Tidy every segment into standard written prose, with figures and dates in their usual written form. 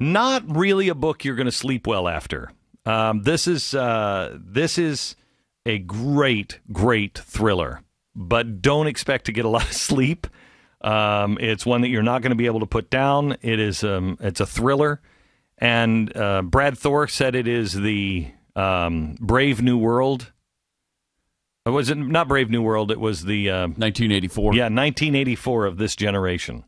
Not really a book you're going to sleep well after. This is a great thriller, but don't expect to get a lot of sleep. It's one that you're not going to be able to put down. It's a thriller, and Brad Thor said it is the Brave New World. Or was it not Brave New World? It was the 1984. Yeah, 1984 of this generation.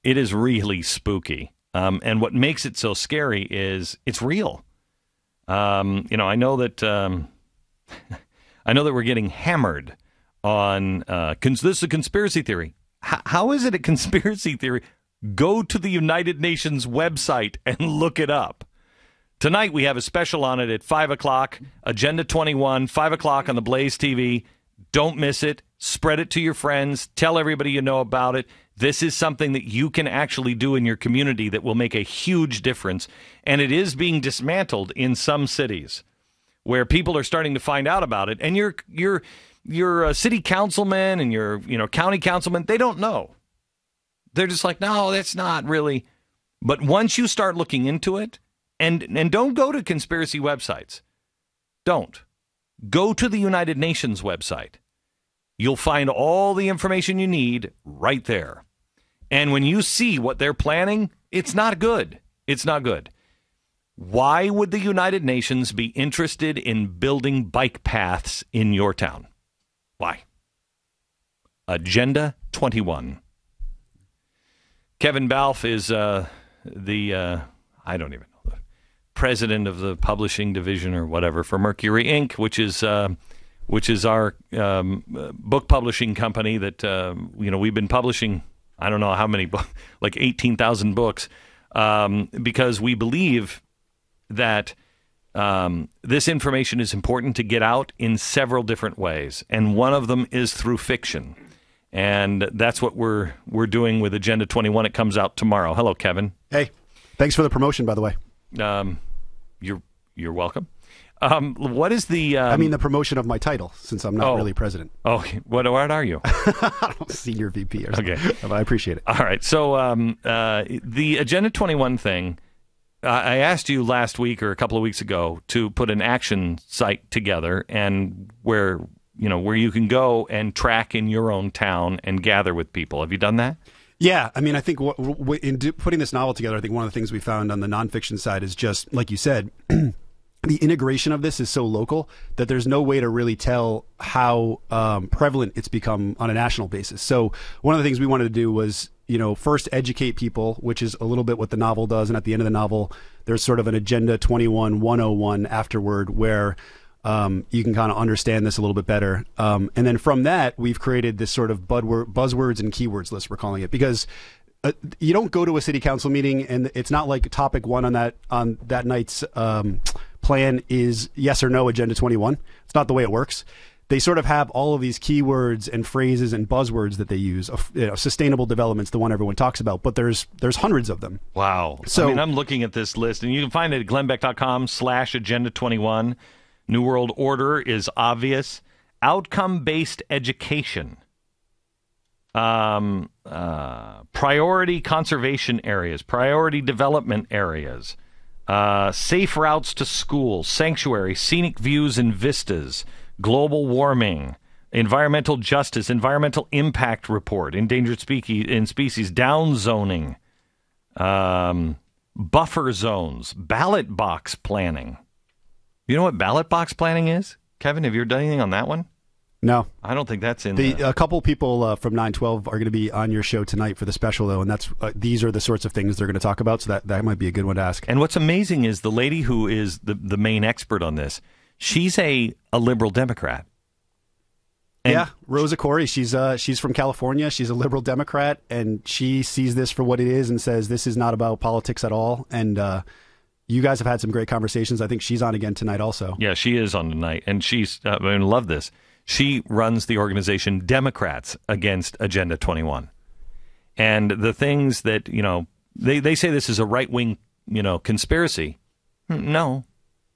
It is really spooky. And what makes it so scary is it's real. I know that we're getting hammered on this is a conspiracy theory. How is it a conspiracy theory? Go to the United Nations website and look it up. Tonight we have a special on it at 5 o'clock, Agenda 21, 5 o'clock on the Blaze TV. Don't miss it. Spread it to your friends. Tell everybody you know about it. This is something that you can actually do in your community that will make a huge difference. And it is being dismantled in some cities where people are starting to find out about it. And your city councilman and your county councilman, they don't know. They're just like, no, that's not really. But once you start looking into it, and don't go to conspiracy websites. Don't. Go to the United Nations website. You'll find all the information you need right there. And when you see what they're planning, it's not good. It's not good. Why would the United Nations be interested in building bike paths in your town? Why? Agenda 21. Kevin Balfe is I don't even know, the president of the publishing division or whatever for Mercury Inc., which is our book publishing company that we've been publishing. I don't know how many books, like 18,000 books, because we believe that this information is important to get out in several different ways, and one of them is through fiction, and that's what we're doing with Agenda 21. It comes out tomorrow. Hello, Kevin. Hey, thanks for the promotion, by the way. You're welcome. What is the... the promotion of my title, since I'm not really president. Oh, what are you? Senior VP or something. Okay. But I appreciate it. All right. So the Agenda 21 thing, I asked you last week or a couple of weeks ago to put an action site together and where you can go and track in your own town and gather with people. Have you done that? Yeah, I think in putting this novel together, I think one of the things we found on the nonfiction side is just, like you said, the integration of this is so local that there's no way to really tell how prevalent it's become on a national basis. So one of the things we wanted to do was, first educate people, which is a little bit what the novel does. And at the end of the novel, there's sort of an Agenda 21 101 afterward where you can kind of understand this a little bit better. And then from that, we've created this sort of buzzwords and keywords list, we're calling it, because you don't go to a city council meeting and it's not like topic one on that night's plan is yes or no Agenda 21. It's not the way it works. They sort of have all of these keywords and phrases and buzzwords that they use. Sustainable development's the one everyone talks about, but there's hundreds of them. Wow. So I'm looking at this list, and you can find it at glennbeck.com/agenda21. New World Order is obvious. Outcome-based education. Priority conservation areas. Priority development areas. Safe routes to school. Sanctuary. Scenic views and vistas. Global warming. Environmental justice. Environmental impact report. Endangered species. Down zoning. Buffer zones. Ballot box planning. You know what ballot box planning is? Kevin, have you done anything on that one? No. I don't think that's in A couple people from 912 are going to be on your show tonight for the special, though, and that's these are the sorts of things they're going to talk about, so that might be a good one to ask. And what's amazing is the lady who is the main expert on this, she's a liberal Democrat. And yeah, Rosa Corey, she's from California. She's a liberal Democrat, and she sees this for what it is and says this is not about politics at all, and you guys have had some great conversations. I think she's on again tonight also. Yeah, she is on tonight. And she's, I love this. She runs the organization Democrats Against Agenda 21. And the things that, they say this is a right-wing, conspiracy. No.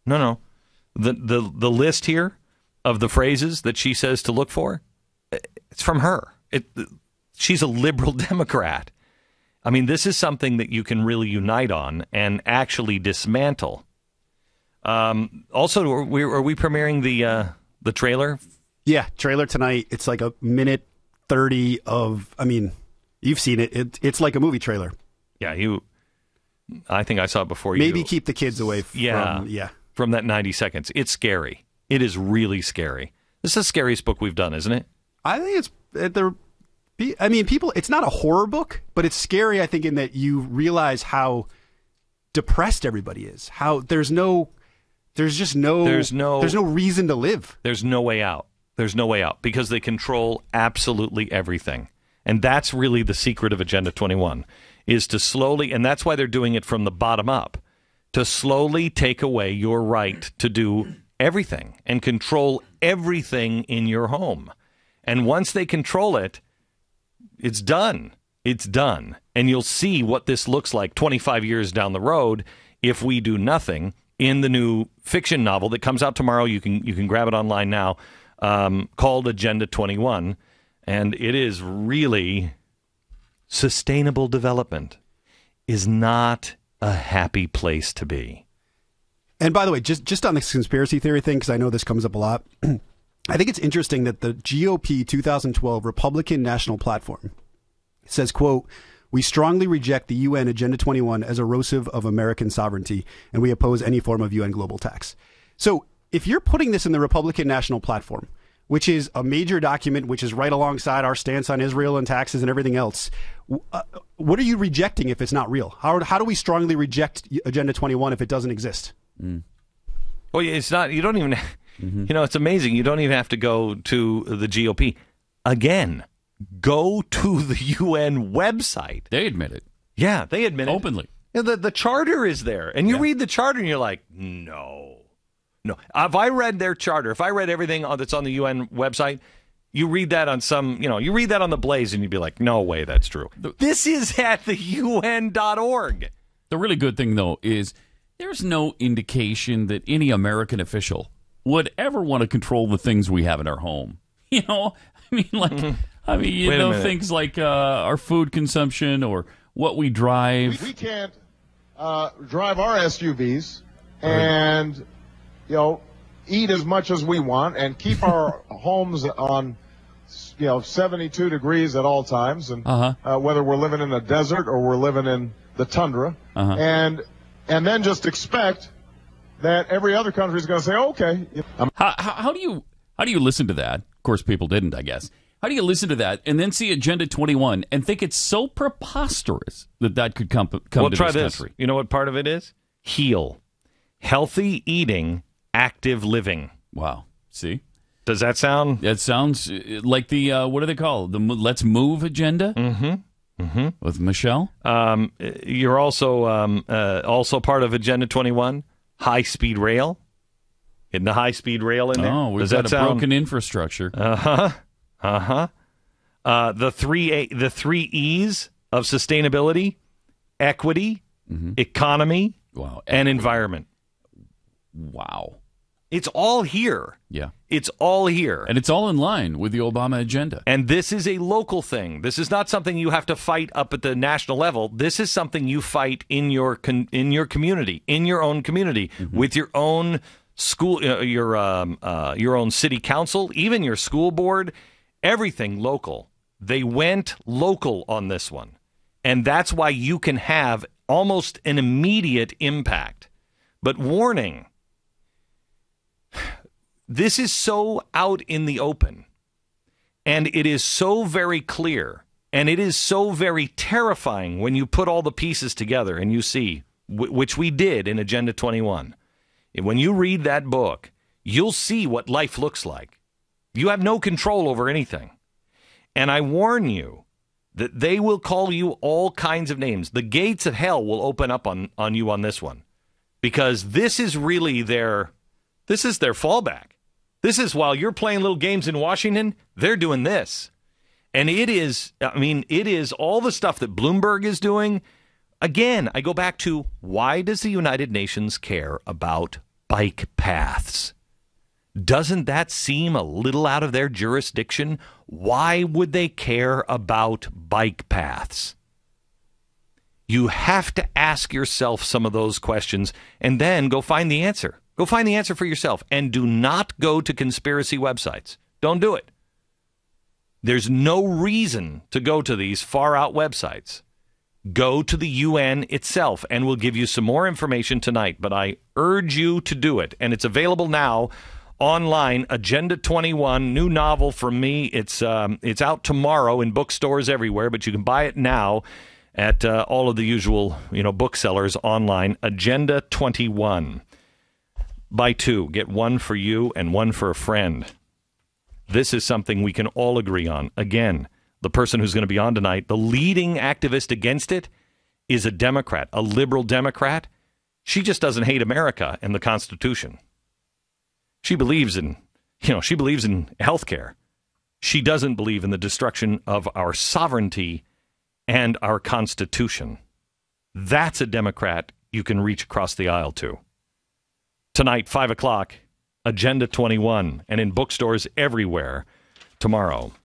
The list here of the phrases that she says to look for, it's from her. She's a liberal Democrat. I mean, this is something that you can really unite on and actually dismantle. Also, are we premiering the trailer? Yeah, trailer tonight. It's like a minute 30 of, I mean, you've seen it. It's like a movie trailer. Yeah, I think I saw it before you. Maybe keep the kids away from that 90 seconds. It's scary. It is really scary. This is the scariest book we've done, isn't it? I think people, it's not a horror book, but it's scary, I think, in that you realize how depressed everybody is. How there's no reason to live. There's no way out. There's no way out because they control absolutely everything. And that's really the secret of Agenda 21, is to slowly, and that's why they're doing it from the bottom up, to slowly take away your right to do everything and control everything in your home. And once they control it, it's done. It's done. And you'll see what this looks like 25 years down the road if we do nothing in the new fiction novel that comes out tomorrow. You can grab it online now, called Agenda 21. And it is really, sustainable development is not a happy place to be. And by the way, just on this conspiracy theory thing, because I know this comes up a lot, I think it's interesting that the GOP 2012 Republican National Platform says, quote, "We strongly reject the UN Agenda 21 as erosive of American sovereignty, and we oppose any form of UN global tax." So if you're putting this in the Republican National Platform, which is a major document, which is right alongside our stance on Israel and taxes and everything else, what are you rejecting if it's not real? How do we strongly reject Agenda 21 if it doesn't exist? Well, it's not. You don't even. It's amazing. You don't even have to go to the GOP again. Go to the UN website. They admit it. Yeah, they admit it openly. The charter is there, and you read the charter, and you're like, no. If I read their charter, if I read everything that's on the UN website, you read that on you read that on the Blaze, and you'd be like, no way, that's true. This is at the UN.org. The really good thing, though, is there's no indication that any American official would ever want to control the things we have in our home. Things like our food consumption or what we drive. We can't drive our SUVs and, eat as much as we want and keep our homes on, 72 degrees at all times, and whether we're living in a desert or we're living in the tundra, and then just expect that every other country is going to say, okay. How do you listen to that? Of course, people didn't, I guess. How do you listen to that and then see Agenda 21 and think it's so preposterous that could come to try this country? You know what part of it is? HEAL. Healthy eating, active living. Wow. See? Does that sound? That sounds like the, what do they call it? The Let's Move agenda? With Michelle? You're also part of Agenda 21. High-speed rail. Getting the high-speed rail in there. Oh, we've got broken infrastructure. The three E's of sustainability: equity, economy, and environment. Wow. It's all here. Yeah. It's all here. And it's all in line with the Obama agenda. And this is a local thing. This is not something you have to fight up at the national level. This is something you fight in your community, in your own community, with your own school, your own city council, even your school board, everything local. They went local on this one. And that's why you can have almost an immediate impact. But warning, this is so out in the open, and it is so very clear, and it is so very terrifying when you put all the pieces together and you see, which we did in Agenda 21. When you read that book, you'll see what life looks like. You have no control over anything. And I warn you that they will call you all kinds of names. The gates of hell will open up on you on this one, because this is really their fallback. This is, while you're playing little games in Washington, they're doing this. And it is all the stuff that Bloomberg is doing. Again, I go back to, why does the United Nations care about bike paths? Doesn't that seem a little out of their jurisdiction? Why would they care about bike paths? You have to ask yourself some of those questions and then go find the answer. Go find the answer for yourself. And do not go to conspiracy websites. Don't do it. There's no reason to go to these far-out websites. Go to the UN itself, and we'll give you some more information tonight. But I urge you to do it. And it's available now online, Agenda 21, new novel from me. It's out tomorrow in bookstores everywhere, but you can buy it now at all of the usual booksellers online. Agenda 21. Buy two. Get one for you and one for a friend. This is something we can all agree on. Again, the person who's going to be on tonight, the leading activist against it, is a Democrat, a liberal Democrat. She just doesn't hate America and the Constitution. She believes in health care. She doesn't believe in the destruction of our sovereignty and our Constitution. That's a Democrat you can reach across the aisle to. Tonight, 5 o'clock, Agenda 21, and in bookstores everywhere tomorrow.